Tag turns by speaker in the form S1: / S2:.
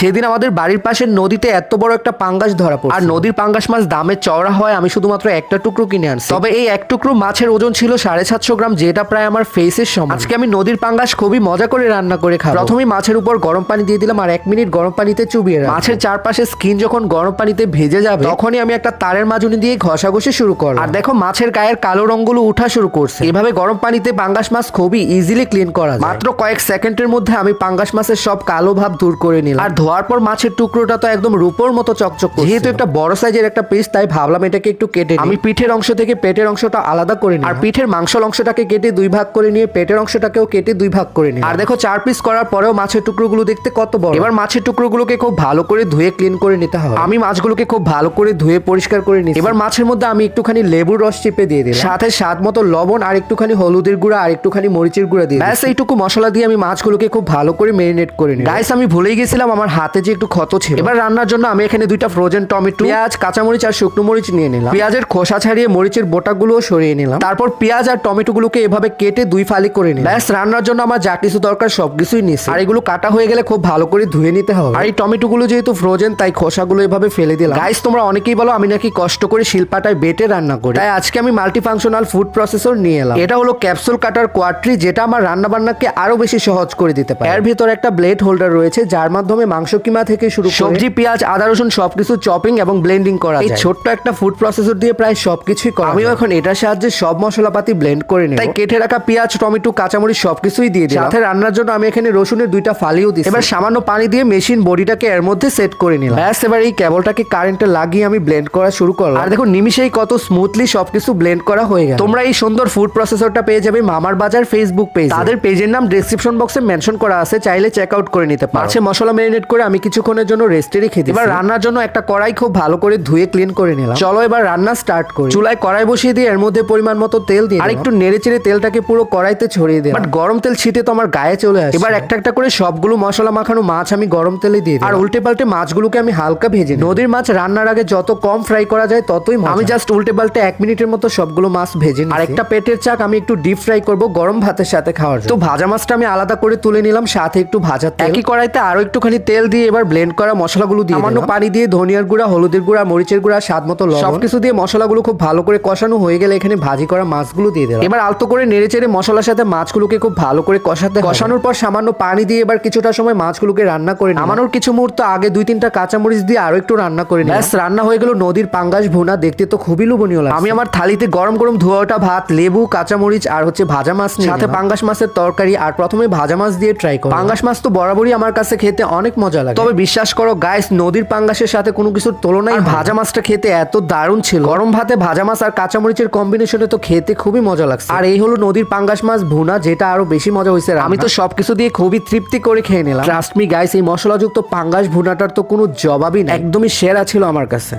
S1: সেদিন আমাদের বাড়ির পাশের নদীতে এত বড় একটা পাঙ্গাস ধরা পড়ে, আর নদীর পাঙ্গাস মাছ দামে চওড়া হয় আমি শুধুমাত্র একটা টুকরো কিনে আনছি। তবে এই এক টুকরো মাছের ওজন ছিল 750 গ্রাম, যেটা প্রায় আমার ফেসের সমান। আজকে আমি নদীর পাঙ্গাস খুবই মজা করে রান্না করে খাবো। প্রথমে মাছের উপর গরম পানি দিয়ে দিলাম আর 1 মিনিট গরম পানিতে চুবিয়ে রাখবো। মাছের চারপাশে স্কিন যখন গরম পানিতে ভেজে যাবে তখনই আমি একটা তারের মাজুনি দিয়ে ঘষাঘষি শুরু করব। আর দেখো মাছের গায়ের কালো রঙগুলো উঠা শুরু করছে। এভাবে গরম পানিতে পাঙ্গাস মাছ খুবই ইজিলি ক্লিন করা যায়। মাত্র কয়েক সেকেন্ডের মধ্যে আমি পাঙ্গাস মাছের সব কালো ভাব দূর করে নিলাম। আর ধোয়ার পর মাছের টুকরোটা তো একদম রূপোর মতো চকচক করছে। যেহেতু একটা বড় সাইজের একটা পিস, তাই ভাবলাম এটাকে একটু কেটে নিই। আমি পিঠের অংশ থেকে পেটের অংশটা আলাদা করে নিই, আর পিঠের মাংসের অংশটাকে কেটে 2 ভাগ করে নিয়ে পেটের অংশটাকেও কেটে 2 ভাগ করে নিই। আর দেখো 4 পিস করার পরেও মাছের টুকরোগুলো দেখতে কত বড়। এবার মাছের টুকরোগুলোকে খুব ভালো করে ধুয়ে ক্লিন করে নিতে হবে। আমি মাছগুলোকে খুব ভালো করে ধুয়ে পরিষ্কার করে নিই। এবার মাছের মধ্যে আমি একটুখানি লেবুর রস চিপে দিয়ে দিলাম, সাথে স্বাদ মতো লবণ আর একটুখানি হলুদের গুঁড়া আর একটুখানি মরিচের গুঁড়া দিয়ে ব্যাস এইটুকু মশলা দিয়ে আমি মাছগুলোকে খুব ভালো করে মেরিনেট করে নিই। গাইস, আমি ভুলেই গেছিলাম আমার হাতে যে একটু ক্ষত ছিল। এবার রান্নার জন্য আমি এখানে 2টা ফ্রোজেন টমেটো, পেঁয়াজ, কাঁচামরিচ আর শুকনো মরিচ নিয়ে নিলাম। পেঁয়াজের খোসা ছাড়িয়ে মরিচের বোটাগুলোও সরিয়ে নিলাম। তারপর পেঁয়াজ আর টমেটোগুলোকে এভাবে কেটে 2 ফালি করে নিলাম। ব্যাস রান্নার জন্য আমার যা কিছু দরকার সবকিছুই নিয়েছি। আর এগুলো কাটা হয়ে গেলে খুব ভালো করে ধুয়ে নিতে হবে। আর এই টমেটোগুলো যেহেতু ফ্রোজেন, তাই খোসাগুলো এভাবে ফেলে দিলাম। গাইস, তোমরা অনেকেই বলো আমি নাকি কষ্ট করে শিলপাটায় বেটে রান্না করি, তাই আজকে আমি মাল্টিফাংশনাল ফুড প্রসেসর নিয়ে এলাম। এটা হলো ক্যাপসুল কাটার কোয়াট্রি, যেটা আমার রান্না বান্নাকে আরো বেশি সহজ করে দিতে পারে। এর ভিতর একটা ব্লেড হোল্ডার রয়েছে, যার মাধ্যমে মাংস কিমা থেকে শুরু করে সবজি, পেঁয়াজ, আদা, রসুন সবকিছু চপিং এবং ব্লেন্ডিং করা যায়। এই ছোট্ট একটা ফুড প্রসেসর দিয়ে প্রায় সবকিছুই করা যায়। আমিও এখন এটার সাহায্যে সব মশলাপাতি ব্লেন্ড করে নেব। তাই কেটে রাখা পেঁয়াজ, টমেটো, কাঁচামরিচ সবকিছুই দিয়ে দিলাম। সাথে রান্নার জন্য আমি এখানে রসুনের 2টা ফালিও দিয়েছি। এবার সামান্য পানি দিয়ে মেশিন বডিটাকে এর মধ্যে সেট করে নিলাম। ব্যাস এবার এই কেবলটাকে কারেন্টে লাগিয়ে আমি ব্লেন্ড করা শুরু করলাম। আর দেখো নিমিশেই কত স্মুথলি সবকিছু ব্লেন্ড করা হয়ে গেল। তোমরা এই সুন্দর ফুড প্রসেসরটা পেয়ে যাবে মামার বাজার ফেসবুক পেজ। তাদের পেজের নাম ডেসক্রিপশন বক্সে মেনশন করা আছে, চাইলে চেক আউট করে নিতে পারো। মাছে মশলা ম্যারিনেট করে আমি কিছুক্ষণের জন্য রেস্টে রেখে দিই। এবার রান্নার জন্য একটা কড়াই খুব ভালো করে ধুয়ে ক্লিন করে নিলাম। চলো এবার রান্না স্টার্ট করি। চুলায় কড়াই বসিয়ে দিয়ে এর মধ্যে পরিমাণ মতো তেল দিয়ে আর একটু নেড়েচেড়ে তেলটাকে পুরো কড়াইতে ছড়িয়ে দিই। বাট গরম তেল ছিটে তো আমার গায়ে চলে আসে। এবার একটা একটা করে সবগুলো মশলা মাখানো মাছ আমি গরম তেলে দিয়ে দিই। আর উল্টে পাল্টে মাছগুলোকে আমি হালকা ভেজে নিই। নদীর মাছ রান্নার আগে যত কম ফ্রাই করা যায় ততই মজা। আমি জাস্ট উল্টে পাল্টে 1 মিনিটের মতো সবগুলো মাছ ভেজে নিই। আর একটা পেটের চাক আমি একটু ডিপ ফ্রাই করব গরম ভাতের সাথে খাওয়ার জন্য। তো ভাজা মাছটা আমি আলাদা করে তুলে নিলাম, সাথে একটু ভাজা তেল। একই কড়াইতে আরো একটুখানি তেল দিয়ে এবার ব্লেন্ড করা মশলাগুলো দিয়ে সামান্য পানি দিয়ে ধনিয়ার গুঁড়া, হলুদের গুঁড়া, মরিচের গুঁড়া, স্বাদ মতো লবণ সবকিছু দিয়ে মশলাগুলো খুব ভালো করে কষানো হয়ে গেলে এখানে ভাজি করা মাছগুলো দিয়ে দিলাম। এবার আলতো করে নেড়েচেড়ে মশলার সাথে মাছগুলোকে খুব ভালো করে কষানোর পর সামান্য পানি দিয়ে এবার কিছুটা সময় মাছগুলোকে রান্না করে নামানোর কিছু মুহূর্ত আগে 2-3টা কাঁচামরিচ দিয়ে আরো একটু রান্না করে নিই। ব্যাস রান্না হয়ে গেল নদীর পাঙ্গাস ভুনা। দেখতে তো খুবই লোভনীয় লাগে। আমি আমার থালিতে গরম গরম ধোয়া ওঠা ভাত, লেবু, কাঁচামরিচ আর ভাজা মাছ, সাথে পাঙ্গাস মাছের তরকারি। আর প্রথমে ভাজা মাছ দিয়ে ট্রাই করো। পাঙ্গাস মাছ তো বরাবরই আমার কাছে খেতে অনেক মজা লাগে। তবে বিশ্বাস করো গাইস, নদীর পাঙ্গাসের সাথে কোনো কিছুর তুলনাই ভাজা মাছটা খেতে এত দারুণ ছিল। গরম ভাতে ভাজা মাছ আর কাঁচামরিচের কম্বিনেশনে তো খেতে খুবই মজা লাগছে। আর এই হলো নদীর পাঙ্গাস মাছ ভুনা, যেটা আরো বেশি মজা হয়েছে। আমি তো সবকিছু দিয়ে খুবই তৃপ্তি করে খেয়ে নিলাম। ট্রাস্ট মি গাইস, এই মশলাযুক্ত পাঙ্গাস ভুনাটার তো কোনো জবাবই না, একদমই সেরা ছিল আমার কাছে।